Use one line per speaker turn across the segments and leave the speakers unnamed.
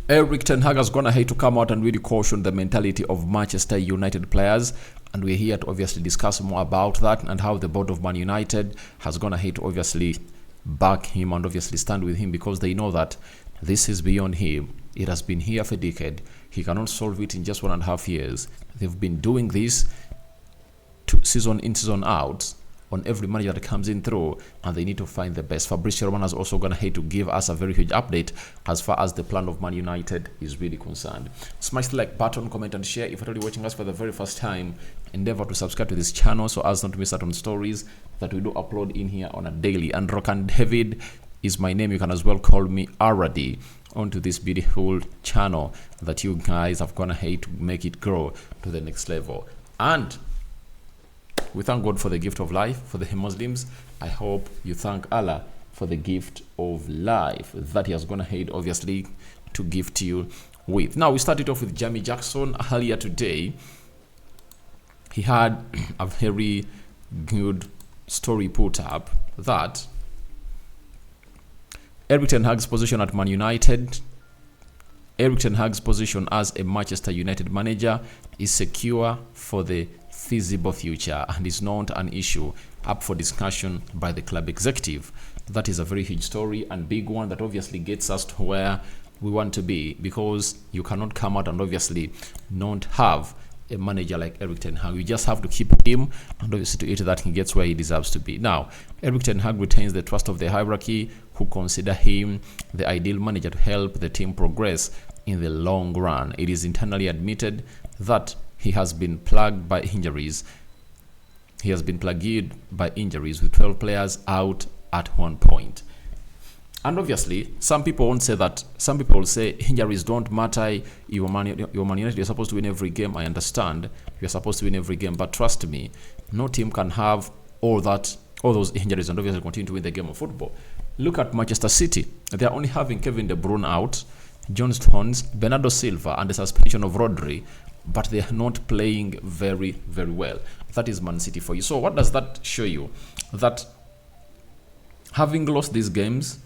Erik Ten Hag has gone ahead to come out and really caution the mentality of Manchester United players, and we're here to obviously discuss more about that and how the board of Man United has gone ahead to obviously back him and obviously stand with him, because they know that this is beyond him. It has been here for a decade. He cannot solve it in just 1.5 years. They've been doing this season in, season out, on every manager that comes in through, and they need to find the best. Fabrizio Romano has also gone ahead to give us a very huge update as far as the plan of Man United is really concerned. Smash the like button, comment and share. If you're already watching us for the very first time, endeavor to subscribe to this channel so as not to miss out on stories that we do upload in here on a daily. And Rokan David is my name. You can as well call me Aradi, onto this beautiful channel that you guys have gone ahead to make it grow to the next level. And we thank God for the gift of life. For the Muslims, I hope you thank Allah for the gift of life that He has gone ahead, obviously, to gift you with. Now, we started off with Jamie Jackson earlier today. He had a very good story put up that Erik Ten Hag's position at Man United, Erik Ten Hag's position as a Manchester United manager is secure for the feasible future and is not an issue up for discussion by the club executive. That is a very huge story and big one that obviously gets us to where we want to be, because you cannot come out and obviously not have a manager like Erik Ten Hag. You just have to keep him and obviously to it that he gets where he deserves to be. Now, Erik Ten Hag retains the trust of the hierarchy, who consider him the ideal manager to help the team progress in the long run. It is internally admitted that he has been plagued by injuries. He has been plagued by injuries with 12 players out at one point. And obviously, some people won't say that. Some people will say injuries don't matter. You're Man United, you're supposed to win every game. I understand. You're supposed to win every game. But trust me, no team can have all those injuries and obviously continue to win the game of football. Look at Manchester City. They are only having Kevin De Bruyne out, John Stones, Bernardo Silva, and the suspension of Rodri, but they are not playing very, very well. That is Man City for you. So what does that show you? That having lost these games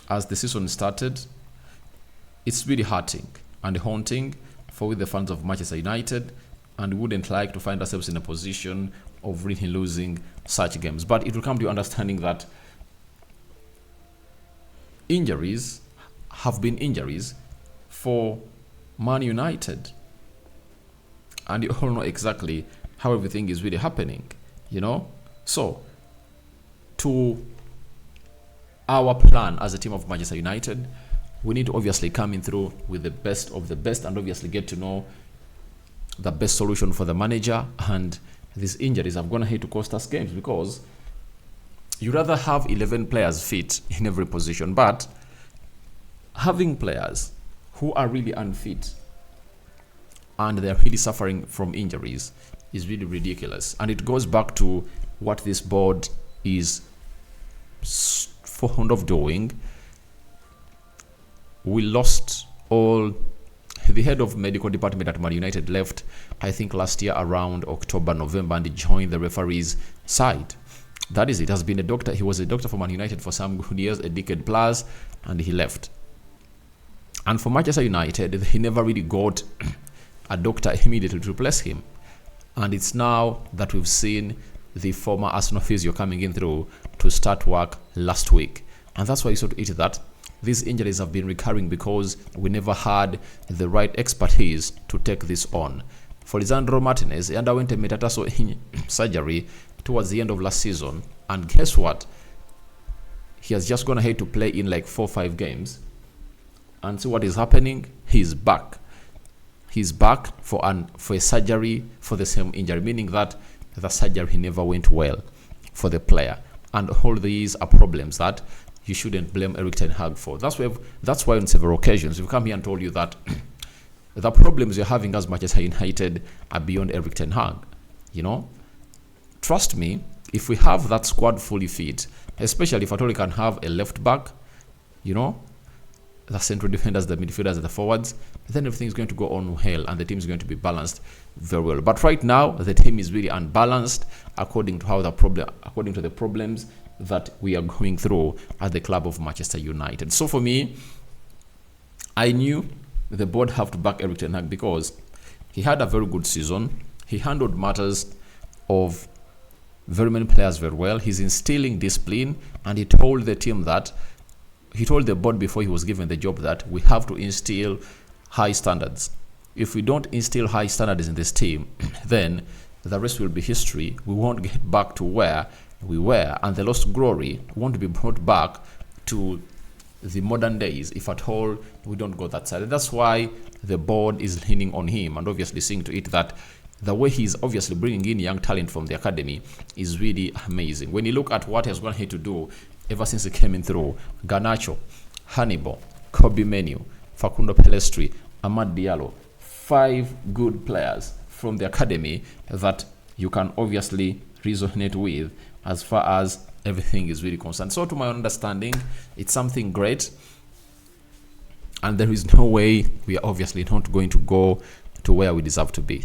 as the season started, it's really hurting and haunting for the fans of Manchester United, and we wouldn't like to find ourselves in a position of really losing such games. But it will come to understanding that injuries have been injuries for Man United, and you all know exactly how everything is really happening, you know. So to our plan as a team of Manchester United, we need to obviously come in through with the best of the best and obviously get to know the best solution for the manager. And these injuries have gone ahead to cost us games, because you rather have 11 players fit in every position, but having players who are really unfit and they're really suffering from injuries is really ridiculous. And it goes back to what this board is fond of doing. We lost all the head of medical department at Man United left, I think last year around October, November, and he joined the referee's side. That is it. Has been a doctor. He was a doctor for Man United for some good years, a decade plus, and he left. And for Manchester United, he never really got a doctor immediately to replace him. And it's now that we've seen the former Arsenal physio coming in through to start work last week. And that's why you saw to it that these injuries have been recurring, because we never had the right expertise to take this on. For Lisandro Martinez, he underwent a metatarsal surgery towards the end of last season. And guess what? He has just gone ahead to play in like 4 or 5 games. And see what is happening? He's back. He's back for a surgery for the same injury, meaning that the surgery never went well for the player. And all these are problems that you shouldn't blame Erik Ten Hag for. That's why on several occasions we've come here and told you that the problems you're having as Manchester United are beyond Erik Ten Hag. You know, trust me, if we have that squad fully fit, especially if at all we can have a left back, you know, the central defenders, the midfielders, and the forwards, then everything is going to go on well and the team is going to be balanced very well. But right now, the team is really unbalanced according to the problems that we are going through at the club of Manchester United. So for me, I knew the board have to back Erik ten Hag because he had a very good season. He handled matters of very many players very well. He's instilling discipline, and he told the team that he told the board before he was given the job that we have to instill high standards. If we don't instill high standards in this team, then the rest will be history. We won't get back to where we were, and the lost glory won't be brought back to the modern days if at all we don't go that side. And that's why the board is leaning on him and obviously seeing to it that the way he's obviously bringing in young talent from the academy is really amazing. When you look at what he has gone here to do ever since he came in through, Garnacho, Hannibal, Kobe Menu, Facundo Pelestri, Amad Diallo, 5 good players from the academy that you can obviously resonate with as far as everything is really concerned. So to my understanding, it's something great, and there is no way we are obviously not going to go to where we deserve to be.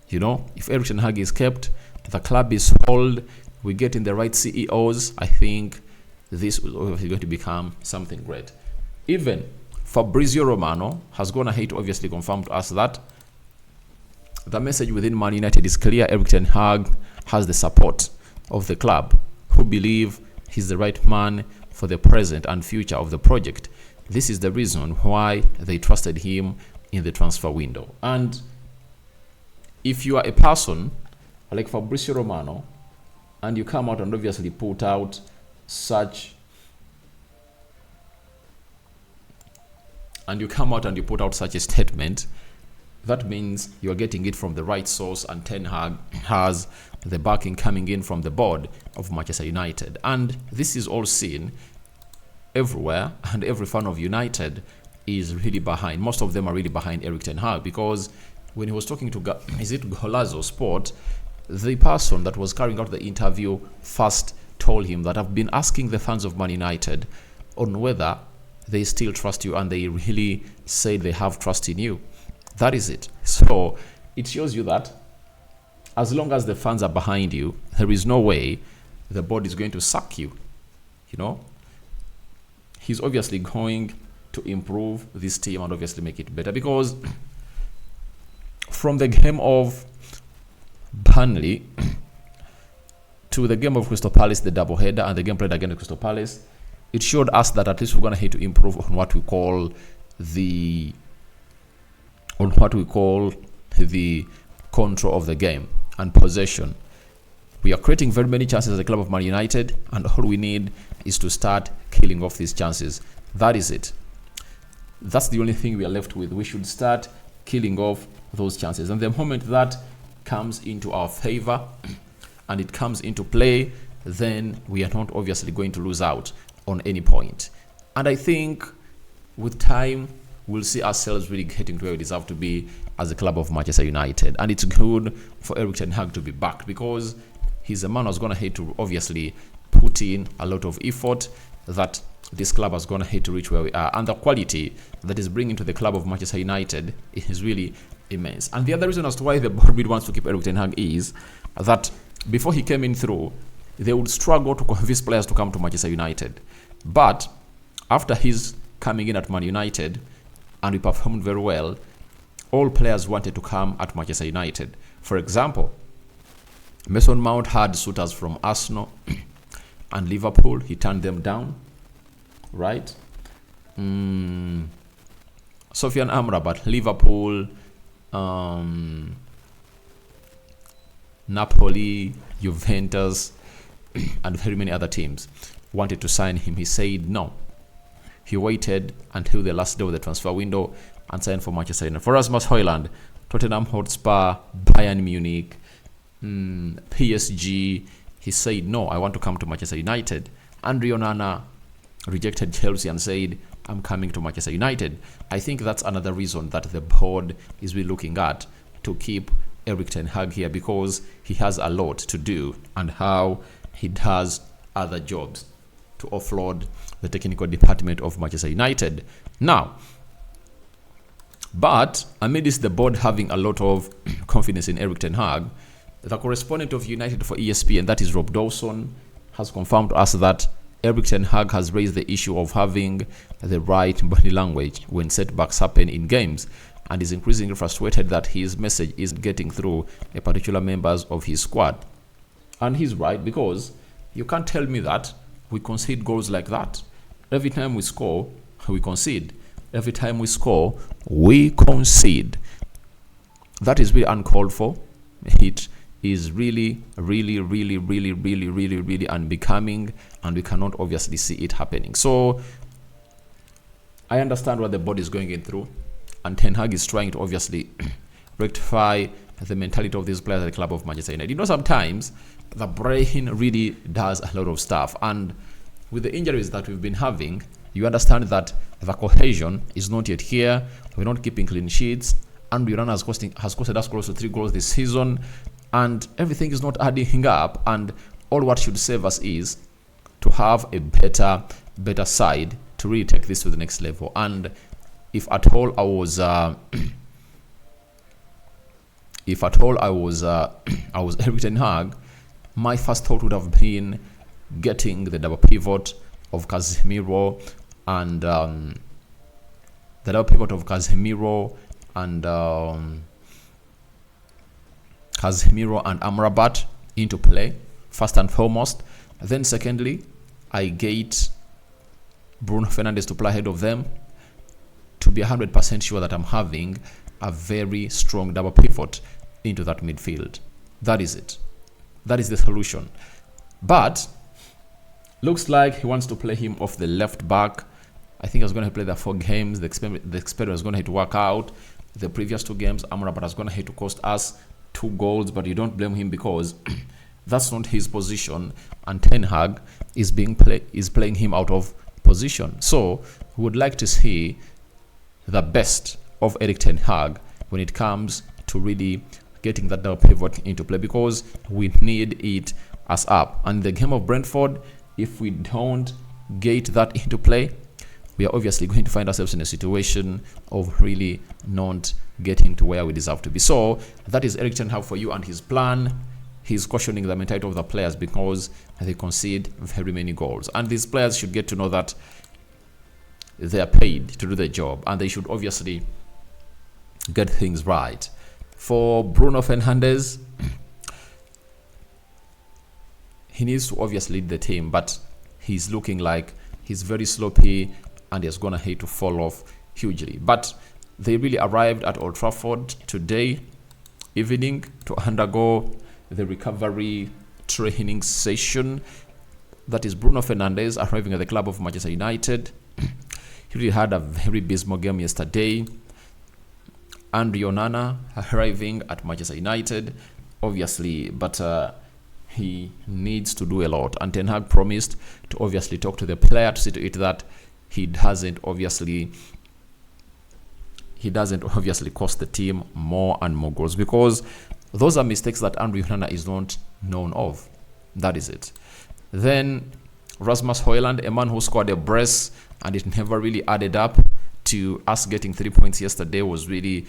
You know, if Erik ten Hag is kept, the club is sold, we get in the right CEOs, I think this is obviously going to become something great. Even Fabrizio Romano has gone ahead to obviously confirm to us that the message within Man United is clear. Erik ten Hag has the support of the club, who believe he's the right man for the present and future of the project. This is the reason why they trusted him in the transfer window. And if you are a person like Fabrizio Romano and you come out and obviously put out such a statement, that means you are getting it from the right source, and Ten Hag has the backing coming in from the board of Manchester United. And this is all seen everywhere, and every fan of United is really behind. Most of them are really behind Erik ten Hag, because when he was talking to Golazo Sport, the person that was carrying out the interview first told him that I've been asking the fans of Man United on whether they still trust you, and they really say they have trust in you. That is it. So it shows you that as long as the fans are behind you, there is no way the board is going to sack you. You know, he's obviously going to improve this team and obviously make it better, because from the game of Burnley to the game of Crystal Palace, the double header, and the game played against Crystal Palace, it showed us that at least we're going to have to improve on what we call the control of the game and possession. We are creating very many chances as a club of Man United, and all we need is to start killing off these chances. That is it. That's the only thing we are left with. We should start killing off those chances, and the moment that comes into our favor and it comes into play, then we are not obviously going to lose out on any point. And I think with time we'll see ourselves really getting to where we deserve to be as a club of Manchester United. And it's good for Erik ten Hag to be back, because he's a man who's going to have to obviously put in a lot of effort that this club has gone ahead to reach where we are, and the quality that is bringing to the club of Manchester United is really immense. And the other reason as to why the board wants to keep Erik ten Hag is that before he came in through, they would struggle to convince players to come to Manchester United. But after his coming in at Man United, and we performed very well, all players wanted to come at Manchester United. For example, Mason Mount had suitors from Arsenal and Liverpool. He turned them down, right? Sofian Amrabat, Liverpool, Napoli, Juventus, and very many other teams wanted to sign him. He said no. He waited until the last day of the transfer window and signed for Manchester United. For Rasmus Højlund, Tottenham Hotspur, Bayern Munich, PSG, he said no, I want to come to Manchester United. Andre Onana rejected Chelsea and said, I'm coming to Manchester United. I think that's another reason that the board is really looking at to keep Erik ten Hag here, because he has a lot to do, and how he does other jobs to offload the technical department of Manchester United. Now, but amidst the board having a lot of confidence in Erik ten Hag, the correspondent of United for ESPN, that is Rob Dawson, has confirmed to us that Erik Ten Hag has raised the issue of having the right body language when setbacks happen in games, and is increasingly frustrated that his message isn't getting through a particular members of his squad. And he's right, because you can't tell me that we concede goals like that. Every time we score, we concede. Every time we score, we concede. That is really uncalled for. It is really unbecoming, and we cannot obviously see it happening. So I understand what the board is going in through, and Ten Hag is trying to obviously rectify the mentality of these players at the club of Manchester United. You know, sometimes the brain really does a lot of stuff, and with the injuries that we've been having, you understand that the cohesion is not yet here. We're not keeping clean sheets, and Urana has costed us close to 3 goals this season, and everything is not adding up. And all what should save us is to have a better side to really take this to the next level. And if at all I was Erik Ten Hag, my first thought would have been getting the double pivot of Casemiro and Amrabat into play first and foremost. Then secondly, I get Bruno Fernandes to play ahead of them, to be 100% sure that I'm having a very strong double pivot into that midfield. That is it. That is the solution. But looks like he wants to play him off the left back. I think I was going to play the 4 games. The experiment was going to have to work out. The previous 2 games, Amrabat was going to have to cost us 2 goals, but you don't blame him, because that's not his position, and Ten Hag is playing him out of position. So we would like to see the best of Erik Ten Hag when it comes to really getting that double pivot into play, because we need it as up. And the game of Brentford, if we don't get that into play, we are obviously going to find ourselves in a situation of really not getting to where we deserve to be. So that is Erik Ten Hag for you and his plan. He's cautioning the mentality of the players because they concede very many goals, and these players should get to know that they are paid to do the job, and they should obviously get things right. For Bruno Fernandes, he needs to obviously lead the team, but he's looking like he's very sloppy, and he's gonna hate to fall off hugely. But they really arrived at Old Trafford today evening to undergo the recovery training session. That is Bruno Fernandes arriving at the club of Manchester United. He really had a very abysmal game yesterday. Andre Onana arriving at Manchester United, obviously, but he needs to do a lot. And Ten Hag promised to obviously talk to the player to see to it that he doesn't obviously cost the team more and more goals, because those are mistakes that Andre Onana is not known of. That is it. Then Rasmus Højlund, a man who scored a brace and it never really added up to us getting 3 points yesterday, was really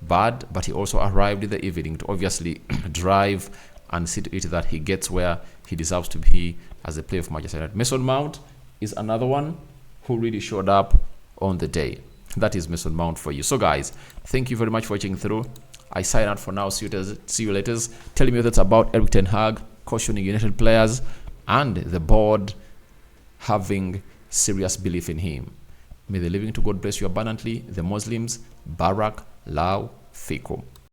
bad, but he also arrived in the evening to obviously drive and see to it that he gets where he deserves to be as a player of Manchester United. Mason Mount is another one who really showed up on the day. That is Mason Mount for you. So guys, thank you very much for watching through. I sign out for now. See you later. Tell me your thoughts about Erik Ten Hag cautioning United players and the board having serious belief in him. May the living to God bless you abundantly. The Muslims, Barak Lau Fikum.